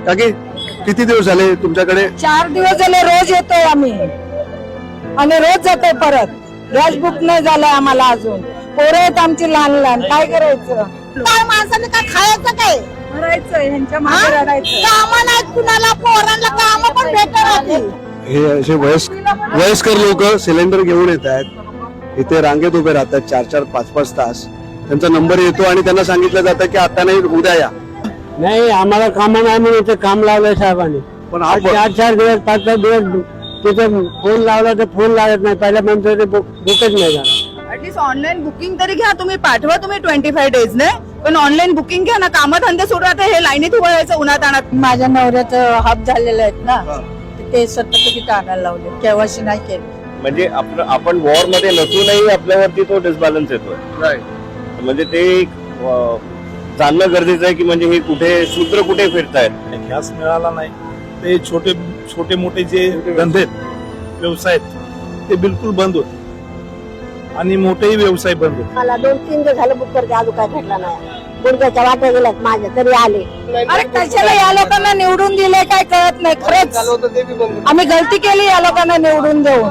काकी किती दिवस झाले तुमच्याकडे? 4 दिवस झाले, रोज येतोय आम्ही आणि रोज जातोय परत. गॅस बुक नाही झालाय आम्हाला अजून. पोरं आहेत आमची लहान लहान, काय करायचं? काय माणसाने काय खायचं काय? रडायचं, ह्यांच्या मागे रडायचं. काम नाही कुणाला, पोरांना काम पण भेटत नाही. हे असे वयस्कर लोक सिलेंडर घेऊन येत आहेत, इथे रांगेत उभे राहतात 4-4, 5-5 तास. त्यांचा नंबर येतो आणि त्यांना सांगितलं जातं की आता नाही, उद्या या. नाही, आम्हाला काम नाही म्हणून इथे काम लावलंय साहेबांनी. पण 4-4 दिवस 5-5 दिवस तिथे फोन लावला तर फोन लागत नाही. पहिल्या म्हणतो बुकच नाही झाला. ऍटलीस्ट ऑनलाईन बुकिंग तरी घ्या. तुम्ही पाठवा, तुम्ही 25 डेज ने, पण ऑनलाईन बुकिंग घ्या ना. कामधंदे सुरू राहते, हे लाईनीत उभं राहायचं उन्हात आणत. माझ्या नवऱ्याचं हाप झालेलं आहेत ना, ते सर्टिफिकेट आणायला लावले, केवायसी नाही केली. म्हणजे आपण वॉर मध्ये नसूनही आपल्यावरती तो डिसबॅलन्स येतोय. म्हणजे ते जाणणं गरजेचं आहे की म्हणजे हे कुठे सूत्र कुठे फिरतायत. गॅस मिळाला नाही ते छोटे मोठे जे धंदे आहेत, व्यवसाय आहेत, ते बिलकुल बंद होते आणि मोठेही व्यवसाय बंद होते. मला 2-3 दिवस झालं बुक करते, अजून काय भेटला नाही. गुडघ्याच्या वाट्या गेल्यात माझ्या, तरी आले. अरे कशाला या लोकांना निवडून दिले काय कळत नाही. खरंच आम्ही गलती केली या लोकांना निवडून देऊन.